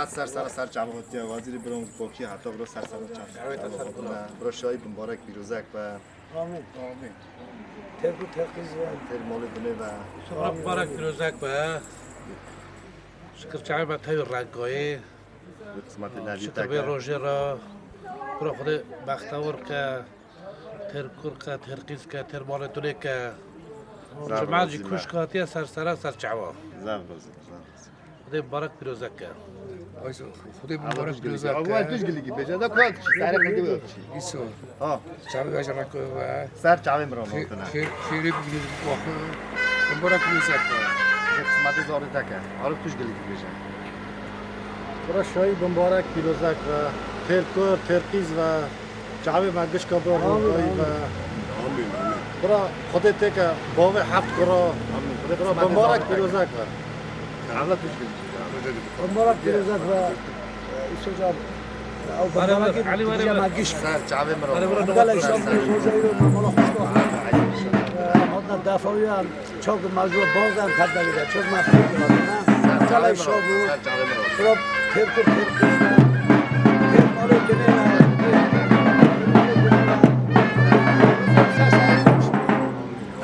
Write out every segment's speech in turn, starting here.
مات سر جوابی وزیر برام باکی حتی برو سر برو شای مبارک پیروزک و آمین ترکو ترکیز و تر مال دنیا و شما مبارک پیروزک و شکر چای با تای رنگایی قسمت نبی شکر به روژه را برو خود بختور که ترکور که ترکیز که تر مال دنیا که جمعه جی کوش کاتی سر چوا زم روزی خود مبارک پیروزک که خودی مبارک پیروزک اول توش گلی کی بجا دا کار سر خنده بود ایسو ها چاوی باشه رکو و سر چاوی مرا مونتنا خیری بگیرید باخو مبارک پیروزک قسمت زاره تکه حالا توش گلی کی بجا برای شایی مبارک پیروزک و ترکور ترکیز و چاوی مگش کا برای روزایی و برای خودت که باوی هفت کرا برای مبارک پیروزک و حالا توش گلی مبارک پیروزک و ایسو جان او مبارک دیگه مگیش سر چاوی مرا مدل ایشان روزایی رو مالا خوش کنم دفعی هم چاک مجبور بازم کرد نگیده چون من فکر کنم مدل ایشان بود برای ترکور ترکیز و تر مال دنیا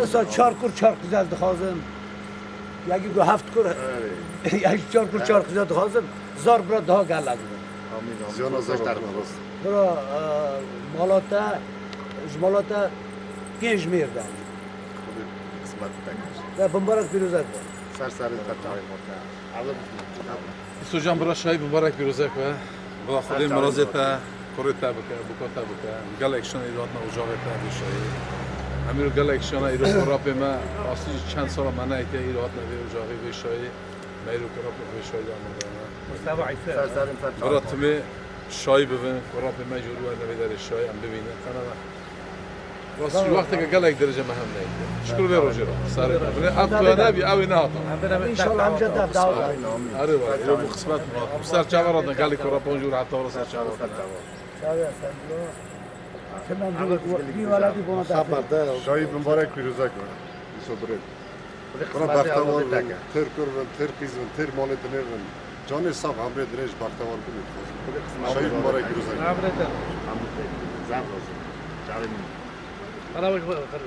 اصلا 4 کور 4 قیزد خوازم یکی دو 7 کور یکی 4 کور 4 قیزد خوازم زار برا ده گل لگم زیان ازش در باز برا مالاتا 5 میردن قسمت و تکه مبارک پیروزک سر چاوی مرا حالا ایسو جان برای شای مبارک پیروزک و با خودی مرازیتا کوریتا بکه بکاتا بکه گل اکشن ایراد نوجاویتا بیشایی همین گل اکشن ایراد کراپ ما اصلی چند سال من ایتا ایراد نوی وجاهی بیشایی میرو کراپ بیشایی آمده مستوى عیسه برای تمی شای ببین کراپ ما جوری و نوی در شای هم ببینه تنها راست وقتی که گل یک درجه مهم نیست شکر به روزی را سر بله اب تو نبی اوی نه آتا ان شاء الله همجا دعوت آره ولی رو قسمت ما سر چهار آدم گلی کورا پنجور حتی ولی سر چهار خبر ده شایی مبارک پیروزک و ایسو برد برای بختوار و ترکور و ترکیز و تر مال دنیر و جان صاف همره درش بختوار کنید شایی مبارک پیروزک زم روزی چاوی أنا وجه خرج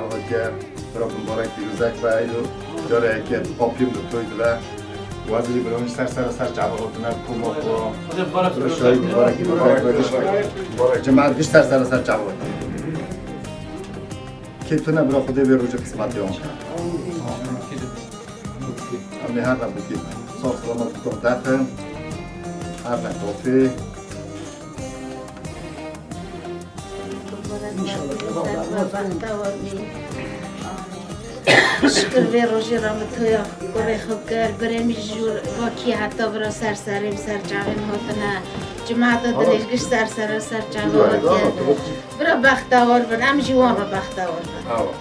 جواب که برای مبارک پیروزک و ایلو جاره که پاپیم دو توی دلا وزیری برامش سر جواب دادن کمو برای شاید مبارک جماعت بیش سر جواب که تو نبرا خوده به روز قسمتی هم همه هر نبود که صاف سلامت بکن دفن هر نکافی شکر به روزی رامتویا کره خوب کرد برای جور واکی حتی برای سرسریم سر جاویم هاتنا جماعت دلشگش سر جاویم برای بختوار بر هم جوان را بختوار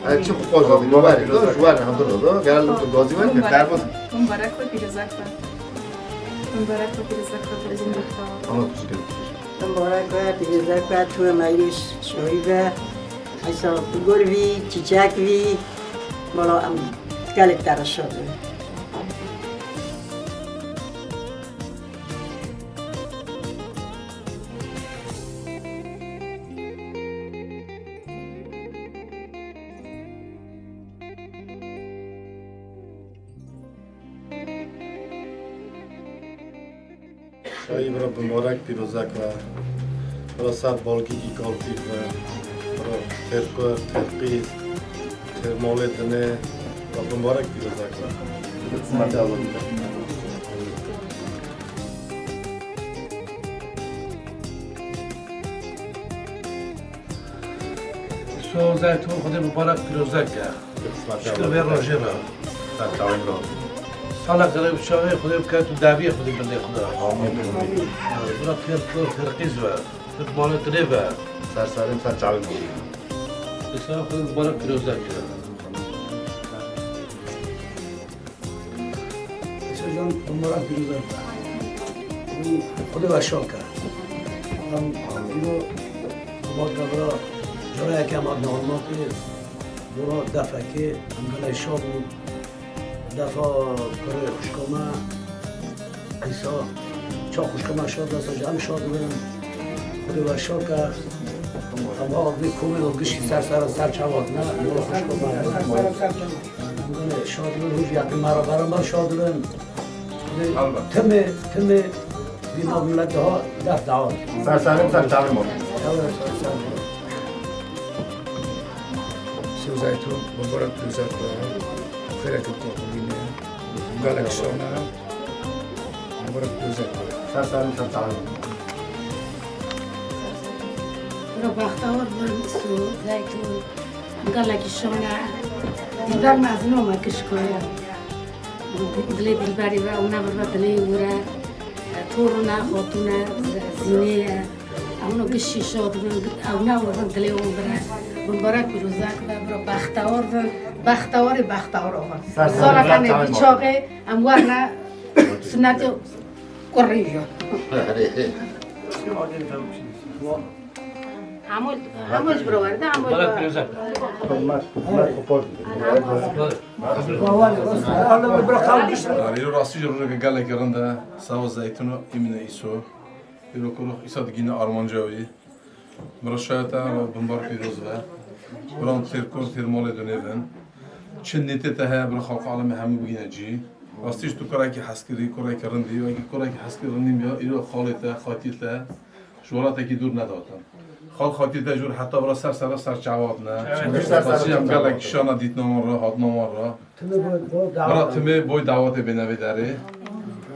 بر چه خوب بازی مبارک جوان هم دو گل تو بازی من بهتر بود مبارک و پیروزک مبارک و پیروزک برزین بختوار مبارک و پیروزک و تو مایوش شویده ایسا گروی چیچکوی بالا ام گلک درش شده شایی برای مبارک پیروزک و برای سر بالگی کی کالتی و برای ترکر ترقیز مولد دنه و مبارک پیروزک و قسمت اول سو زیتون خود مبارک پیروزک شکر به روزی را سر جوان را سال قریب شاهی خودی بکرد تو دعوی خودی بنده خدا برای ترقیز و مال تنه و سرسریم سر جوان بسیار خود مبارک پیروزک جان مبارک پیروزک خود باشان کرد هم اینو ما برای جایی که ما ناماتی برای دفعه که هم گلای شاب بود دفعه کره خوشکامه ایسا چا خوشکامه شاد دستا هم شاد بودن خود باشان کرد هم آقای کومه و گشتی سر چواد نه برای خوشکامه شاد بودن روز یکی مرا برام شاد بودن تم بینا ملت ها دفت دعوت سرسریم سر جوان سو زیتون مبارک پیروزک و خیره که کنیم گلک شانه مبارک پیروزک سرسریم سر جوان برای بختوار برای سو زیتون گلک شانه دیگر مزنو ما کشکایا دلی دلبری و اونا برای دلی ورا تورونا خاتونا زینه اونا گشی شاد اونا برای دلی ورا مبارک پیروزک و برای بختوار آقا سالا کنه بیچاقه اموار نه سنت کریجا هموش برآورده مبارک پیروزک ایرو راستی جلو که گله کرنده سوا زیتونو ایمینه ایسو ایرو کروخ ایسا دگینه آرمانجاوی برای شاید بمبار پیروز و برای ترکور ترمال دونیون چند نیته ته برای خلق عالم همه بگینه جی راستیش تو کاری که حسکری کاری کرندی و اگه کاری که حسکری رندیم یا ایرو خالته خاطیته جوراته که دور ندادن خاطی تجور حتی برای سر جواب نه راستیش هم گله کشانه دیت نمان را هات نمان را برای تمه بای دعوت بینوی داره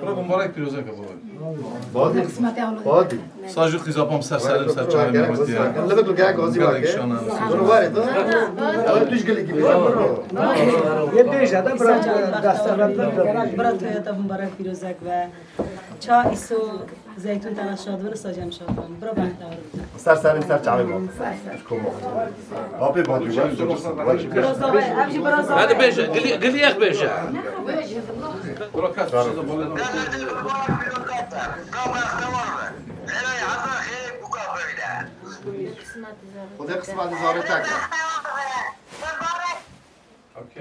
برای مبارک پیروزه که بادی بادی ساجو خیزاپام سرسریم سر جواب می‌بودی لبه تو گه گازی واقعه برو وارد تو توش گلی کی برو یه بیشه ده برای دستان برای تویتا مبارک پیروزک و چا ایسو زیتون تنش شاد و ساجم شاد برای بختوار سرسریم سر جوان کمو آبی بادی هذا بيجا قل لي يا اخ بيجا برای کس چیزا بولد خدا قسمت زاره تک اوکی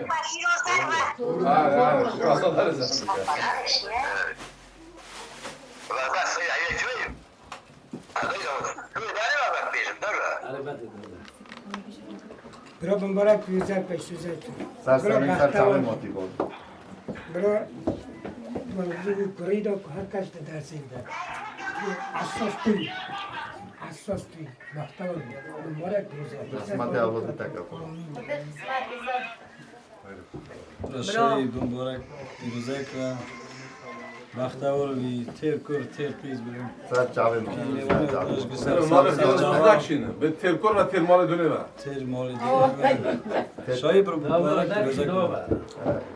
آره اصلا داره زن برو مبارک پیروزک پیشو زیتون سرسرمی سر چاوه ماتی بود برو موضوع کریدا که هر کس درسی ده اساس توی بختور مبارک پیروزک قسمت اولاد تکا برای مبارک پیروزک و بختور وی تیر کور تیر پیز بریم سر چاوه ماتی به ترکور و ترمال دونه با تیر مالی دیگه شایی برو مبارک پیروزک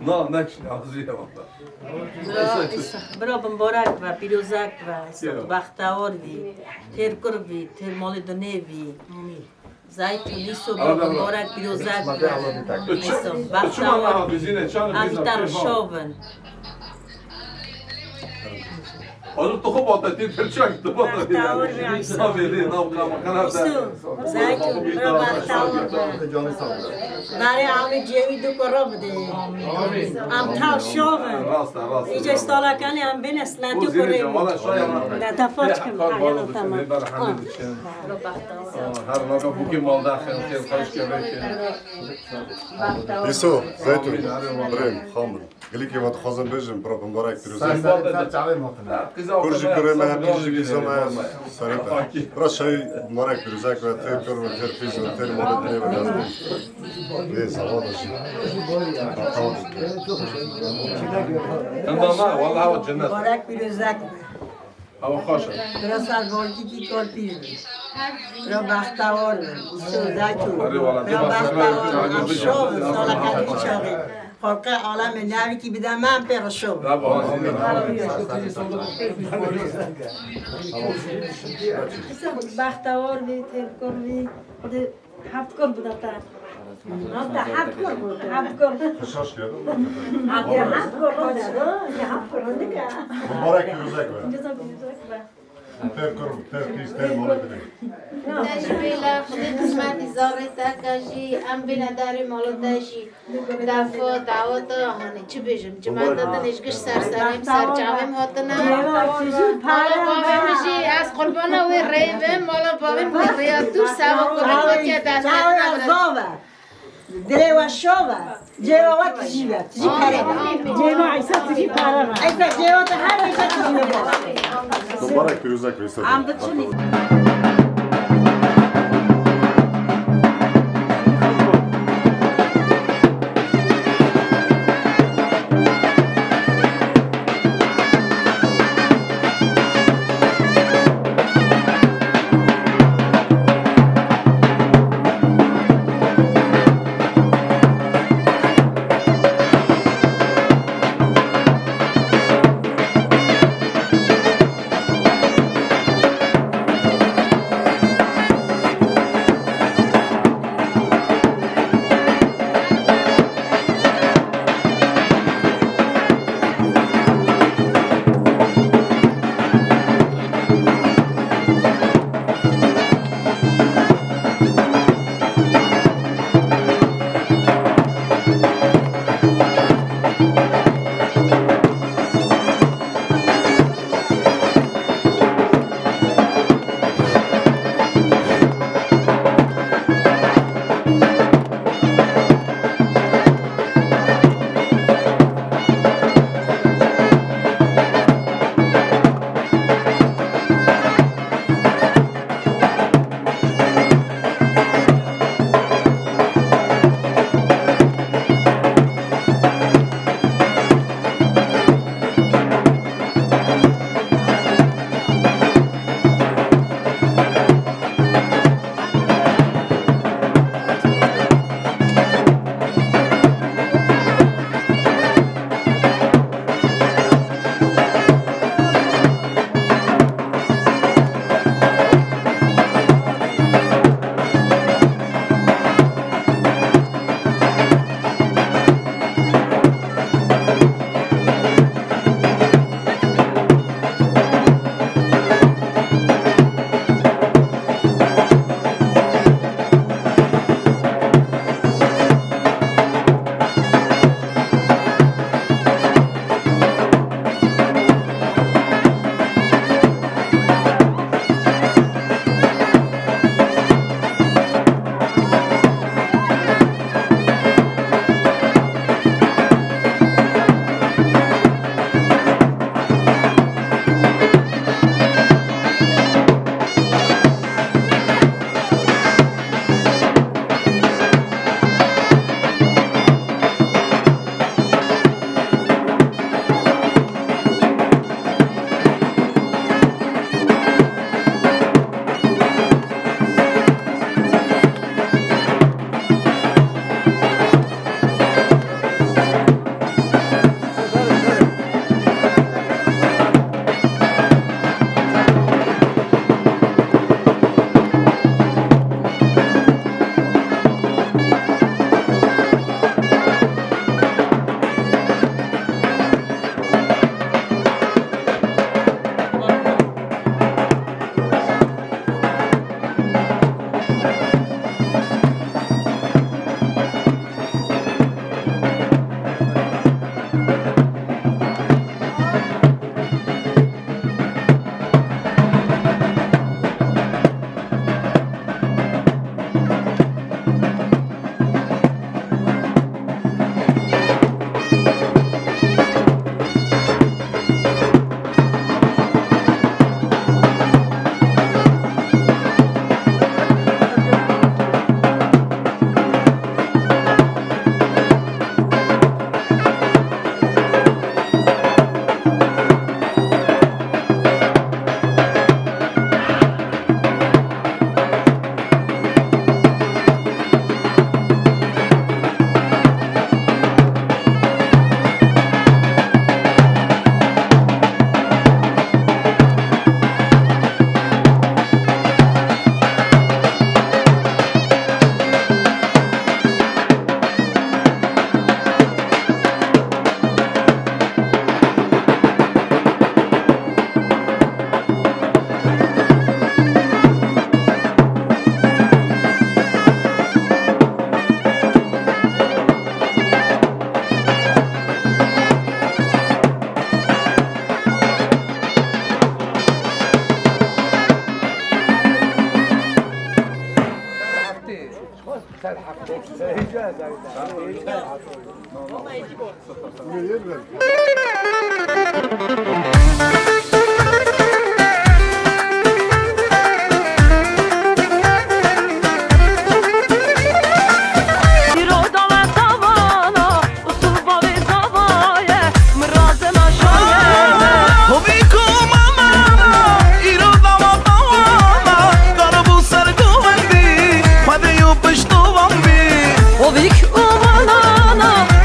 نه نکشین آزویه برا مبارک و پیروزک و بختور وی ترکور وی ترمال دونه وی زیتون نیسو برا مبارک پیروزک و بختور امیتر شاون حالا تو خوب آتاتی پرچک تو باید بیدی زیتون برا بختور برای همه جیوی دو کرا بده امتر شاون ایجا استالا کنی هم بین اسلنتی کره در تفاچ کم حیالا تمام هر ناگه بوکی مال داخل خیلی خوش که ایسو زیتون بریم خامل گلی که وقت خواستم بجم برای مبارک پیروزک سر چاوه ماتی کرجی کره نه پیروزی بیزم از سریعا برای شایی مبارک پیروزک و تیر کر و تیر پیز و تیر مالد نیو نزدیم یه سوال داشتیم والله هوا جنت مبارک پیروزک هوا خوشه برا سربالکی کی کار پیروز برا بختور زیتون برا بختور شاون سالا کنی چاقی خلق عالم نوی که بده من پر شو بختور وی ترکور وی هفت کار بوده تا هفت کار بود هفت کار خشاش کرد هفت کار بوده مبارک پیروزک تیر کر تیر پیز تیر مالد نیو تشبیلا خود قسمت زاره تکشی ام بینه داری مالو داشی دفع دعوت هانی چی بیشم جمعه دادن اشگش سرسریم سرچاویم هاتنا مالا بابیم میشی از قربانه وی ریویم مالا بابیم وی ریاتور سوا کنیم که دست دلی و شوه جیوا و تجیبه تجی پره جیوا عیسا تجی پره عیسا جیوا تا هر عیسا تجیبه مبارک پیروزک ایسو ام بچونی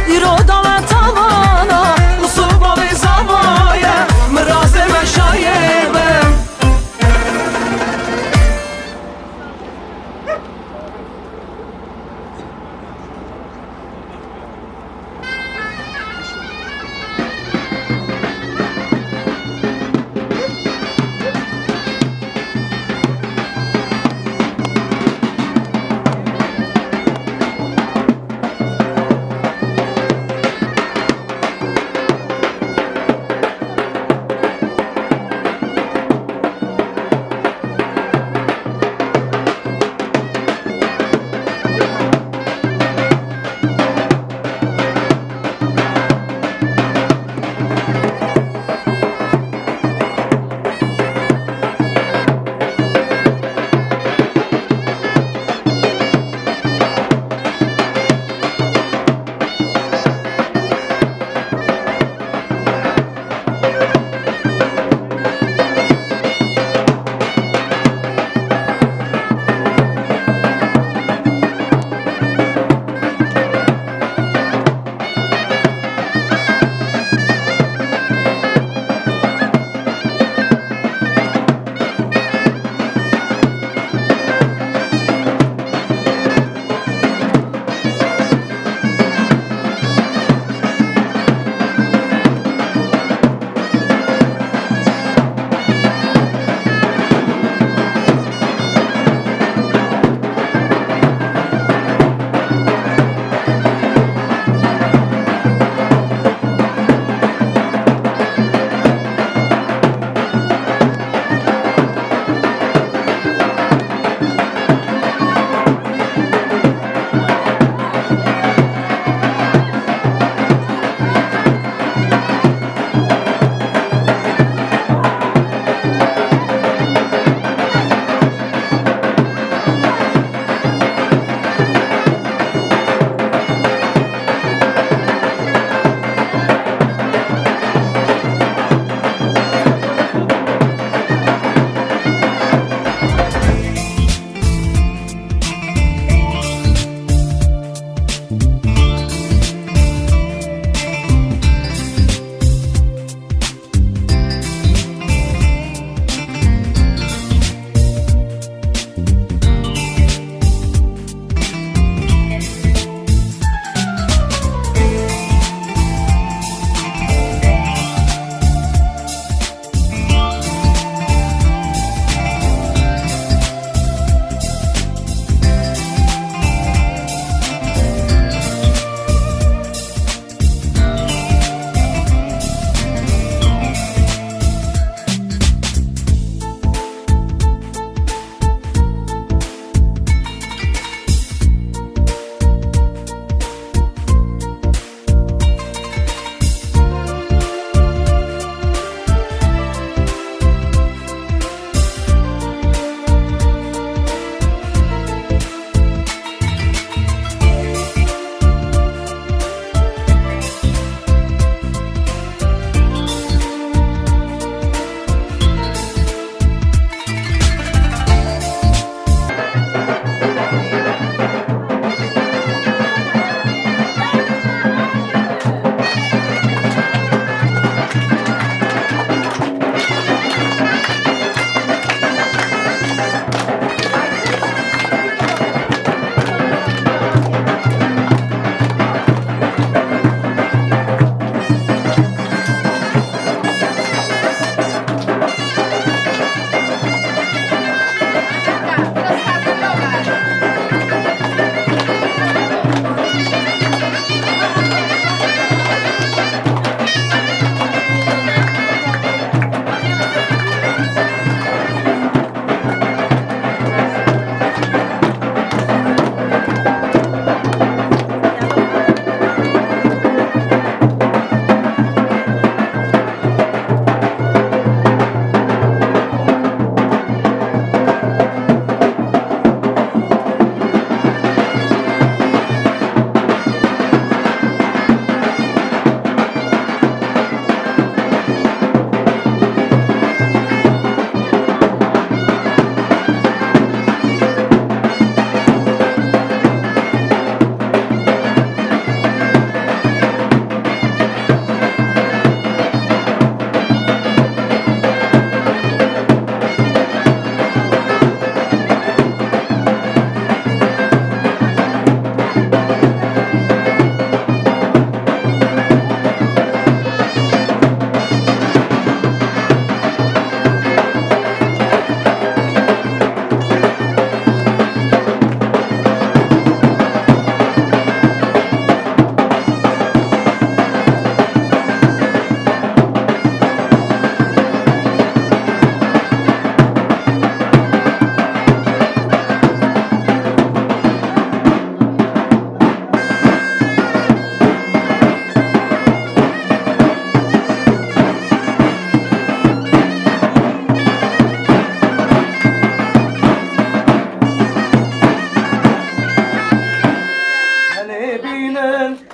Irodala tavana, usul babi zavaya, mrazem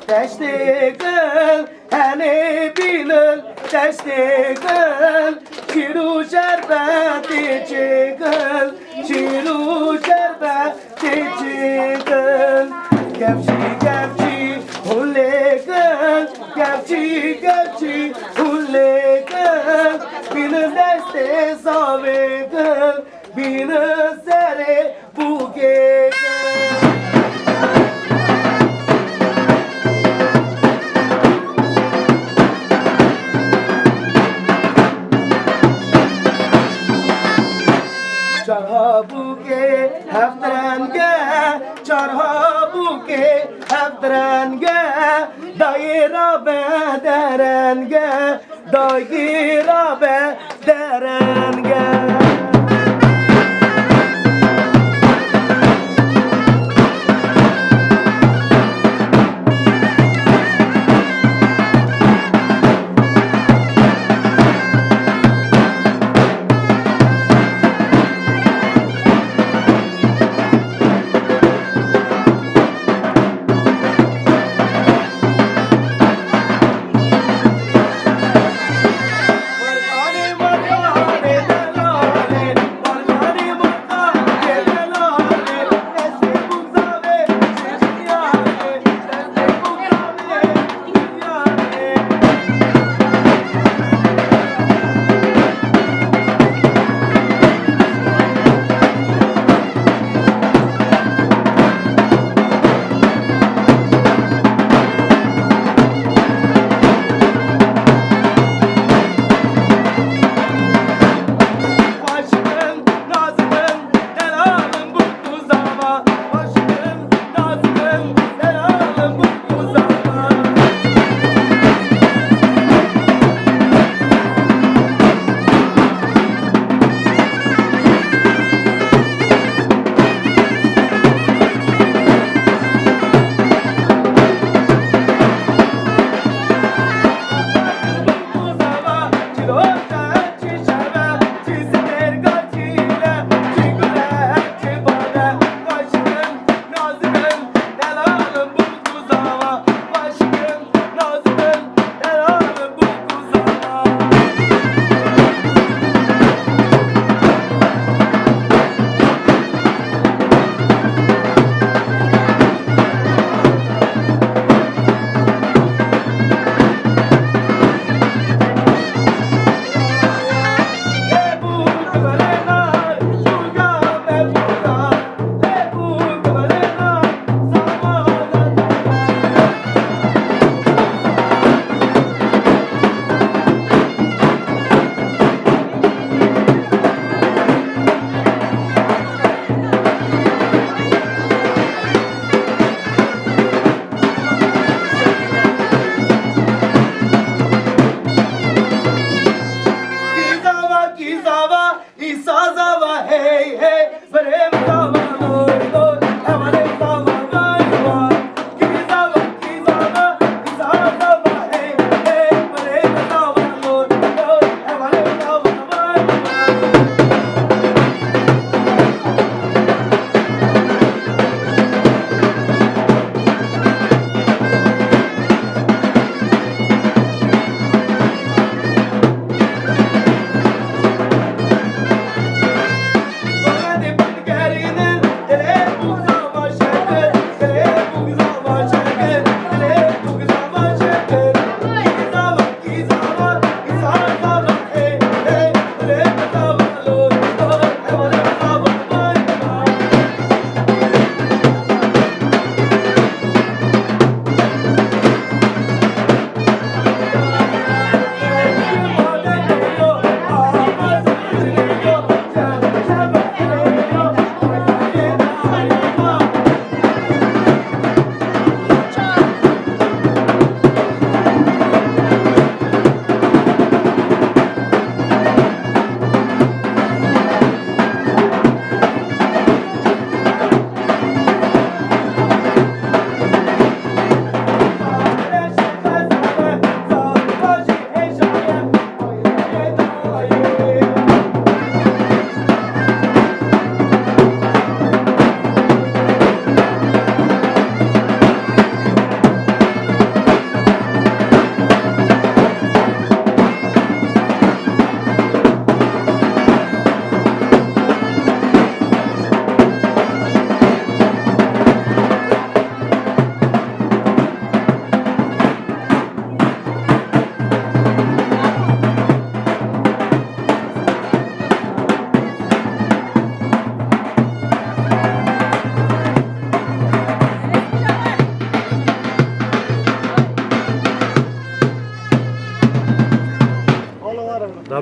تشتغل هني بينل تشتغل شيلو شربة تشتغل شيلو شربة تشتغل كبشي كبشي هوليكل كبشي كبشي هوليكل بينل دستي صابيكل بينل سري بوكيكل چارها بوکه هفترنگه چارها بوکه هفترنگه دایره به درنگه دایره به درنگه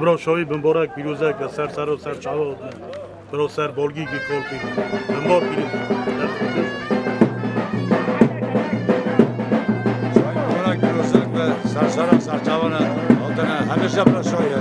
برای شایی بمبارک پیروزک و سر سر و سر چاوات برای سر بالگی که کار کنید بمبار کنید شایی بمبارک پیروزک و سر سر و سر چاوات همیشه برای شایی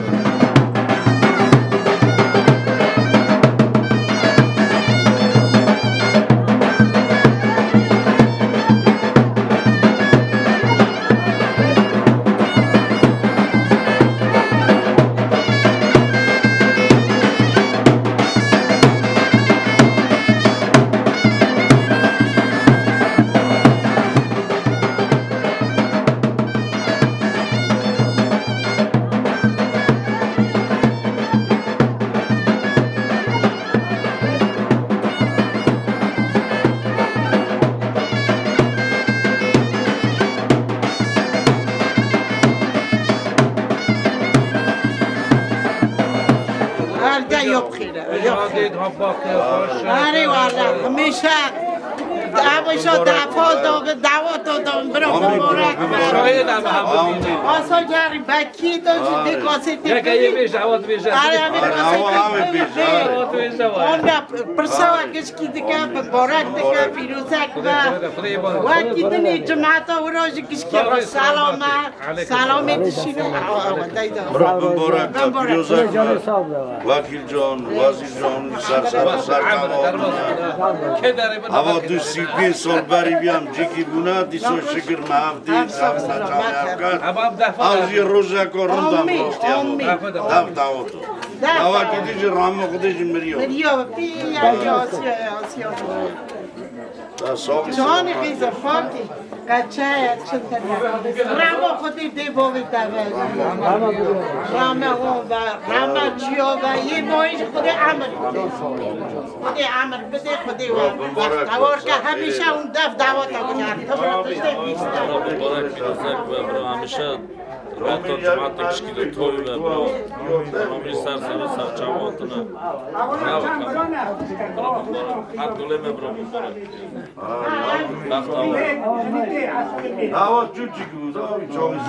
آره والا همیشه دعوت دادم برو مبارک شاید هم همون آسا جاری بکی تو چی کاسه تی یکی بیش عوض بیش آره همین کاسه اون پرسوا کش کی دیگه مبارک دیگه پیروزک و کی دنی جماعت و روز کش کی سلام دشینه مبارک پیروزک وکیل جان وزیر جان سر هوا دو سی پی سال بری بیام جیکی بونا دیسو شکر مهفتی از یه روزه کارم دام راستی دم دعوتو هوا که دیجی رامو خودشی مریو جانی خیزه فاکی قچه رامو خودی دی بوی دوه رامو چیو و یه بایش خودی عمر بده خودی دوار که همیشه اون دعوت بگرد تو برا داشته بیسته مبارک پیروزک و برای همیشه تا جماعت تشکیل توی و برای تمامی سر جماعتنا هر دوله مبرا مبارک بخت هوا چون چی گوز آوی چاوی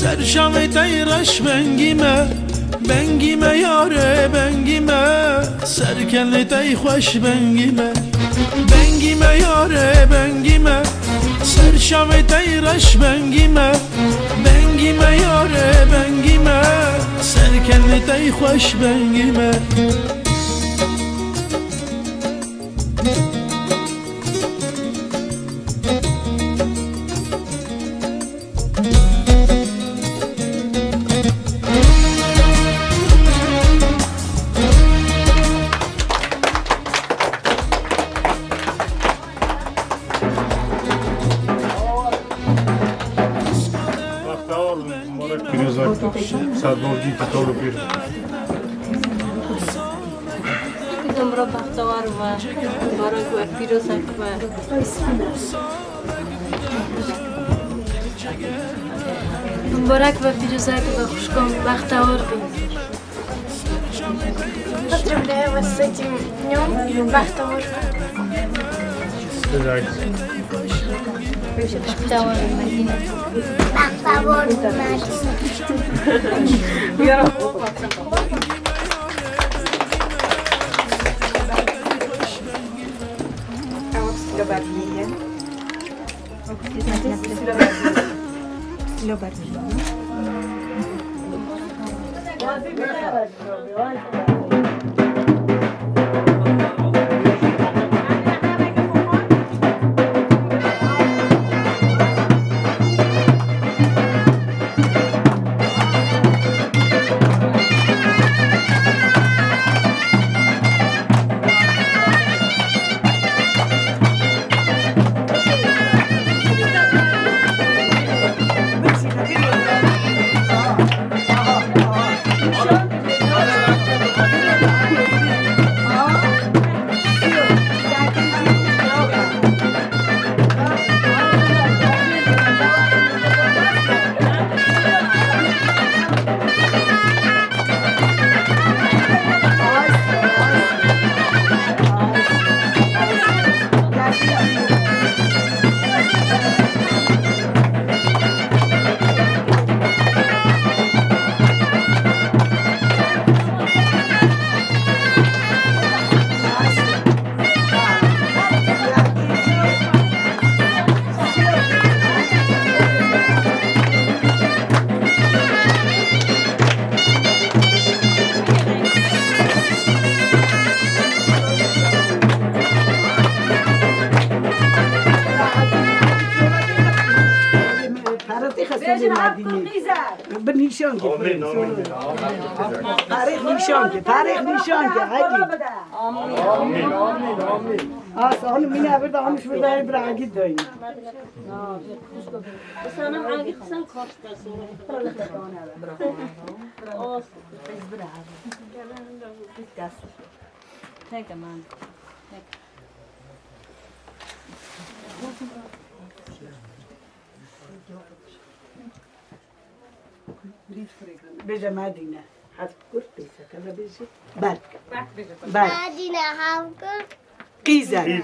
سرشم تیرش بنگیمه یاره بنگیمه سرکل تی خوش بنگیمه یاره بنگیمه سرشم تیرش بنگیمه یاره بنگیمه سرکل تی خوش بنگیمه سربازی کتاب رو پیر را بختوار و مبارک و پیروزک و مبارک و پیروزک و خوشکام بختوار بید Поздравляю вас с этим днем, Бахтаур. Бахтаур Мадина. Бахтаур بنیشان که تاریخ نشان که عجیب آمین آسان مینه برده آنش برده براگید داریم بسانم عاقی خسن کارش درسیم بجا مدینه حد کرد پیسه کلا بجی بد مدینه هم کرد قیزه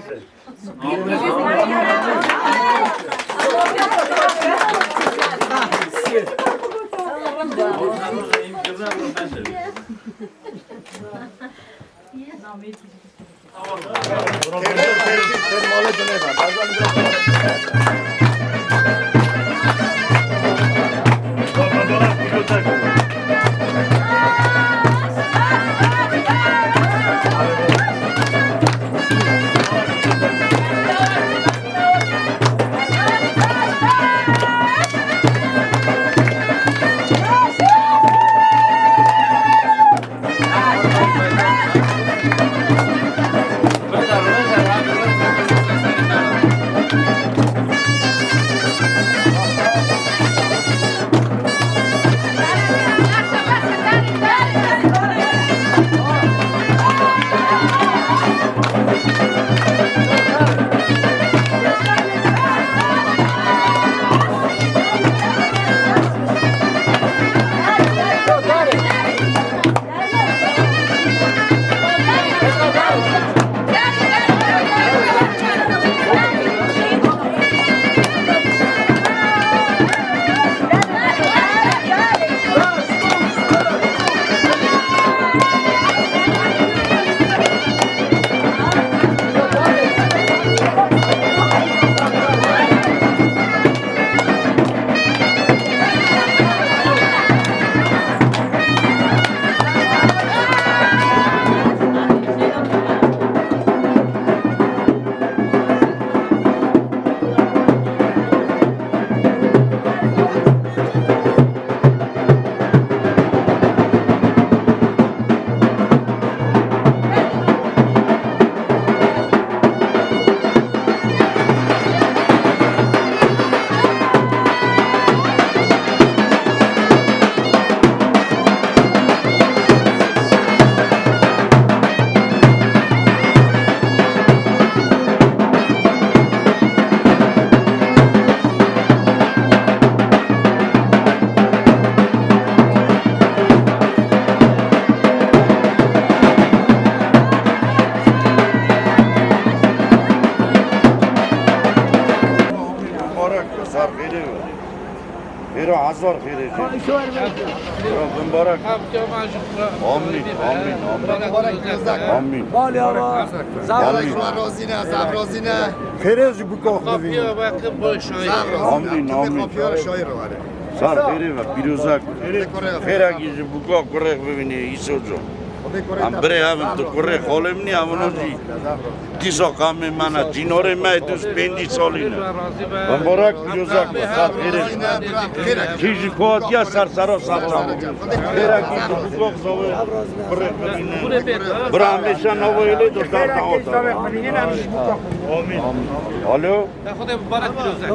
سر خیره خیره هزار خیره مبارک آمین آمین آمین بالی آقا زبرش و رازینه زبرازینه خیره جو بکاخ ببینید آمین آمین سر خیره و پیروزک خیره گیز بکاخ کره ببینی ایسو جو هم بره هم تو کره خالم نی همونو جی دیسا کامه مانا جینوره مای دوست 5 سالینه مبارک پیروزک سر خیره چیزی کواتیا سر سرا سر خیره گیز بکاخ زوه کره ببینه برا همیشه نویلی دو در دعوت آمین الو خدا مبارک پیروزک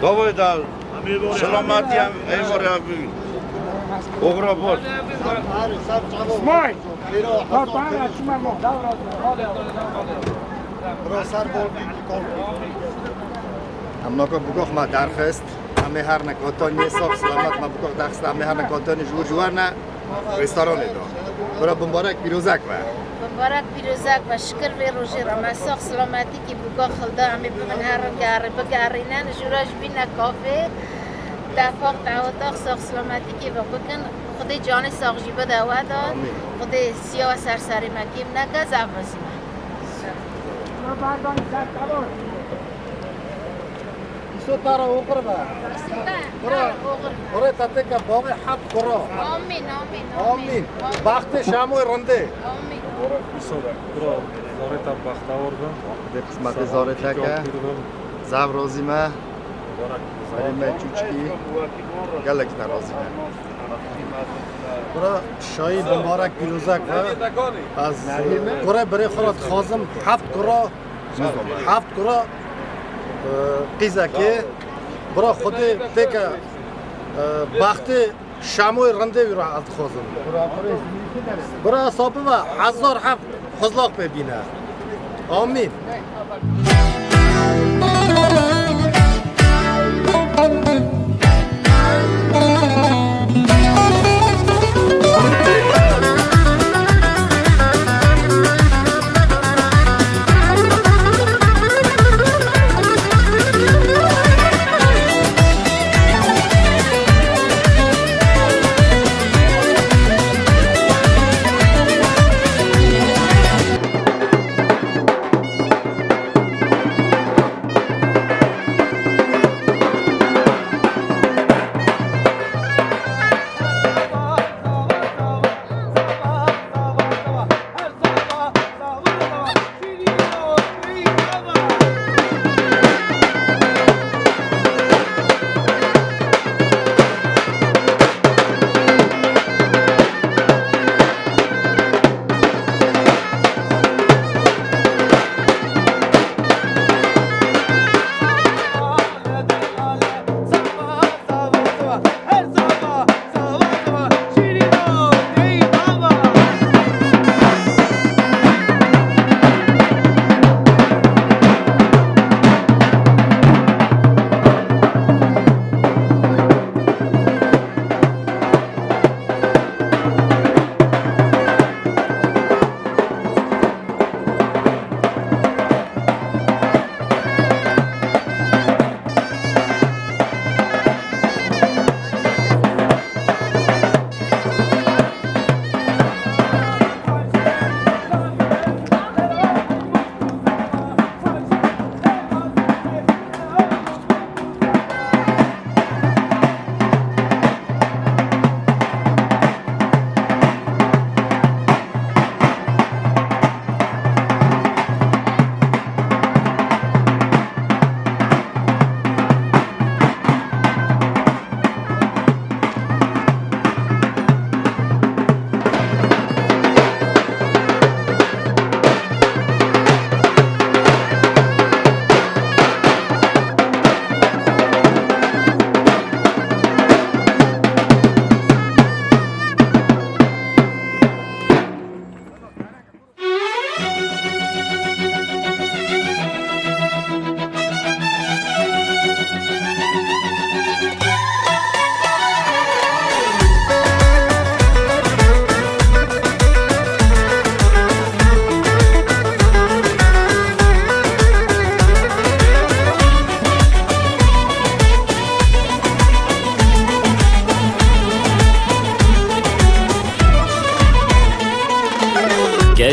دوباره دال سلامتی هم ایواره ببین اوغرا بود اسمای تا پارا شما مو براسر بولگی امنا که بگوخ ما درخست همه هر نکاتانی صاف سلامت ما بگوخ درخست همه هر نکاتانی جور نه رستوران دا برا مبارک پیروزک و مبارک پیروزک و شکر به روزی رمساق سلامتی که بگوخ خلدا همه بمن هر گاره بگارینن جوراج بینه کافه دفاق دعوتاق ساق سلامتی که بکن خدای جان ساق جیبه دعوت داد خدای سیاه و سرسری مکیم نکه زفرسی ایسو تارا اوقر با برای تاته که باقی حب کرا آمین آمین آمین وقت شاموی رنده آمین ایسو برای زارتا بختاور با به قسمت زارتا که زب رازیمه برای چوچکی گلک نرازیمه برای شایی مبارک پیروزک و از کره برای خورد خازم 7 کرا قیزه که برای خود تک وقت شاموی رنده ویرا از خازم برای صابه و 1007 خزلاق ببینه آمین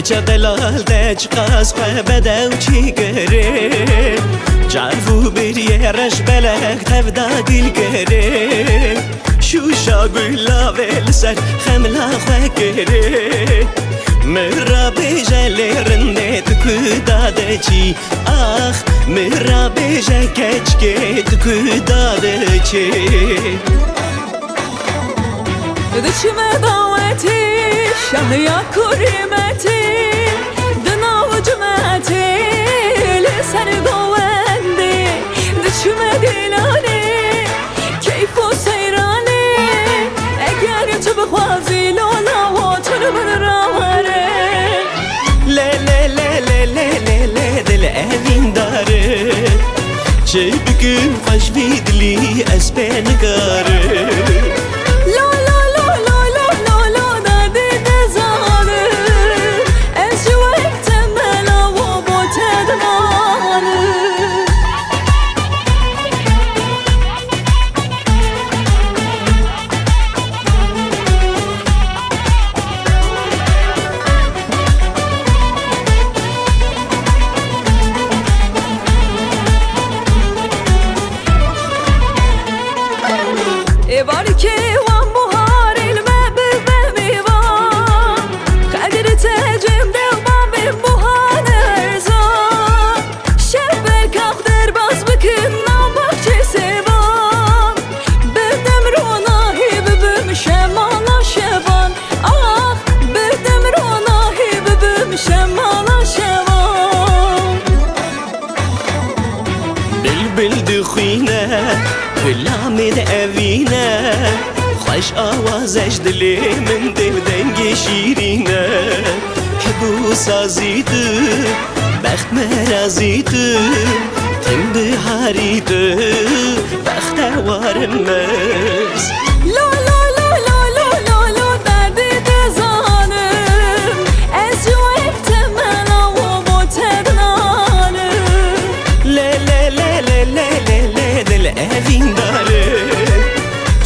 چه دلال دچ قاس بده و چی گره جارو بریه رش بلک تفدا دل گره شوشا گلا ول سر خملا خکره مرا بیجلی رنده تکداده چی آخ مرا بیجه کچکه تکداده چی دچمه دعوتی شهیا کریمتی دناو جمعتی لسر گوندی دچمه دیلانی کیف و سیرانی اگر تو بخوازی لولا و تو من راوره لی دل اوین داره چه بکن خوش بیدلی از بنگاره كلامد أبينا خوش آوازش دلی من دل دنگ شیرینه حبو سازیتو بخت مرازیتو تن بهاریتو بخت وارمز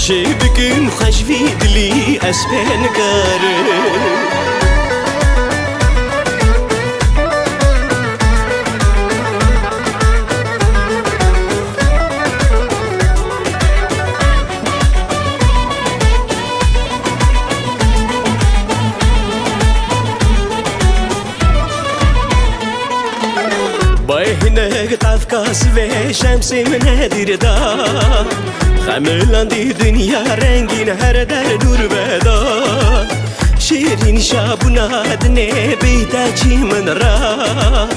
چه بکن خوش ویدلی از پنگاره بایهنه قطف کاس و شمسی من دیرده خملاندی دنیا رنگین هر در نور بدا شیرین شابونا دنه بیتا چی من را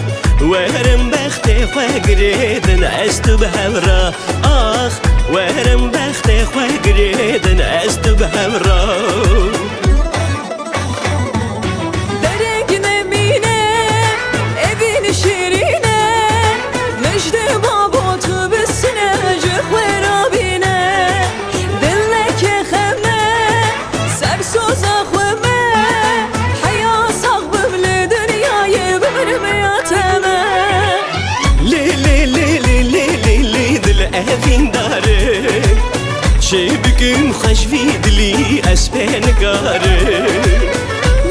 ورم بخت خوگریدن از تو به را آخ ورم بخت خوگریدن از تو به را چه بکن خوش ویدلی از پنگاره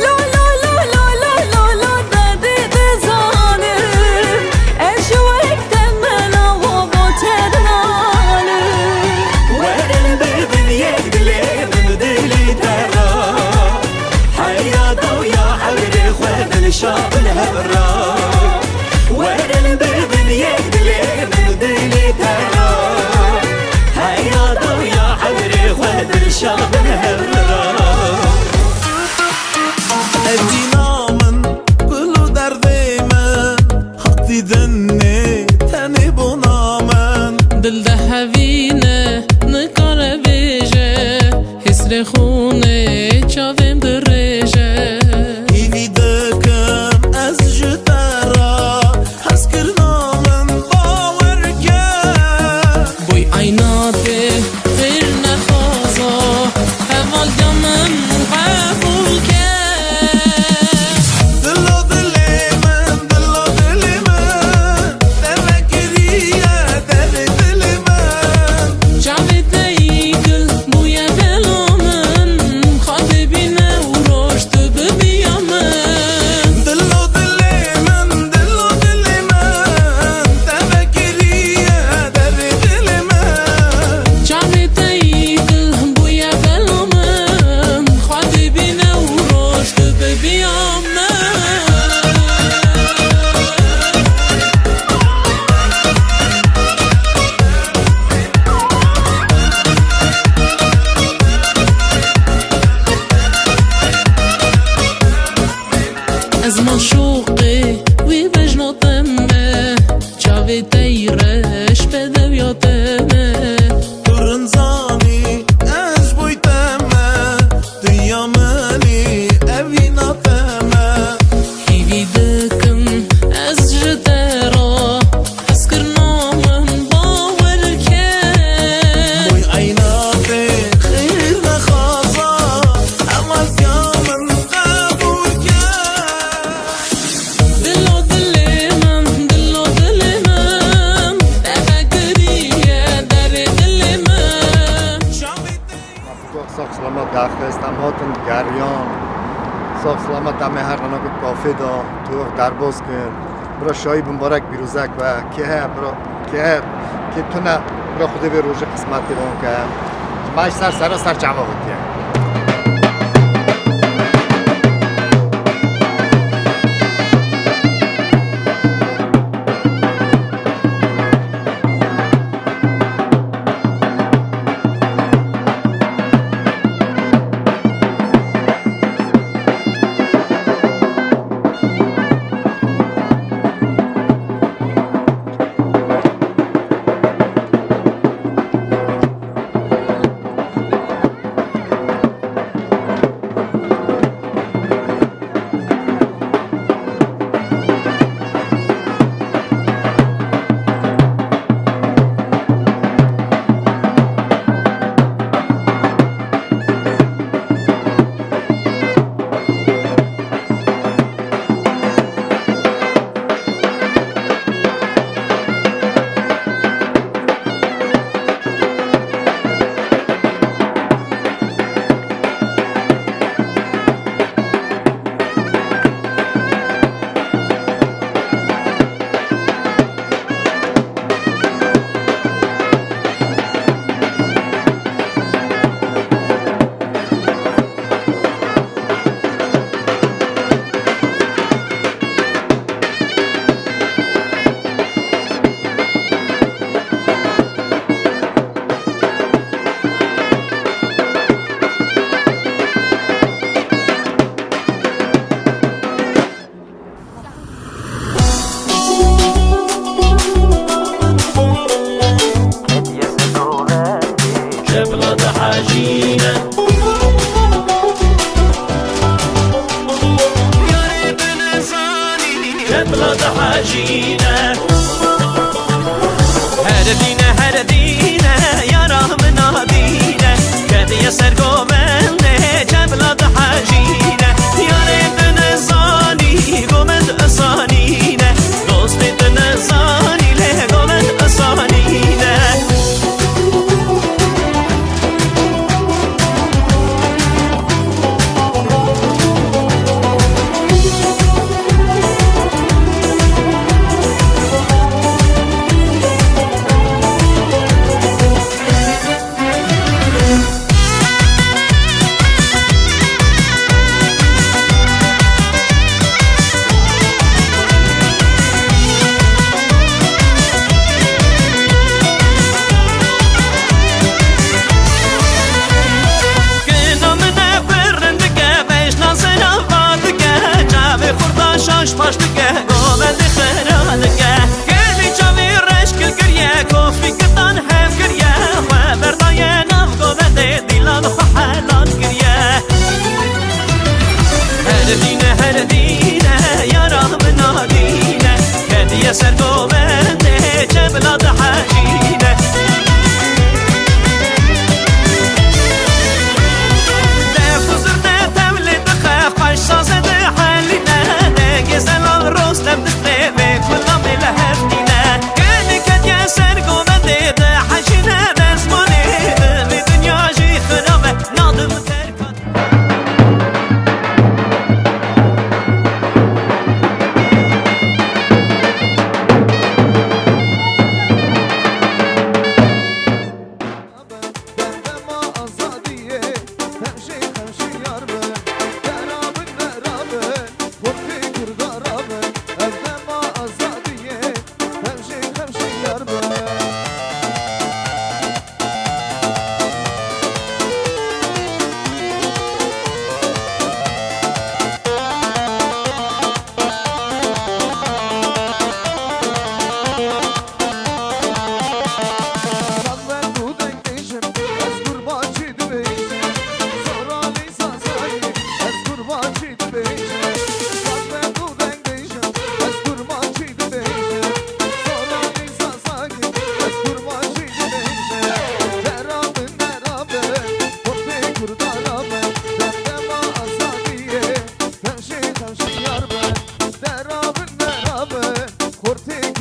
لا لا لا لا لا لا لا دادی دزانم اشوک تمنا و بوتدنانم ورن ببین یک دلی من دلی ترا حیاتا و یا حبر خودن شابن هبرا ورن ببین یک دلی من دلی ترا شابن هررا ادینا من گلو دردی من حقی دنی تنی بونا من دل ده هوینه نکاره بیجه حسر خونه چاویم درجه ایوی دکم از جترا حس کرنا من باور کرد بوی عیناته دل خستم هاتون گریان صاف سلامت همه هر نوع کافه دا تو درباز کن برا شایی مبارک بیروزک و که تونه برا خود به روز قسمت دیوان که ماش سر جمع بودیه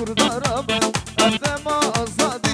Kurdara ben, Erdema azad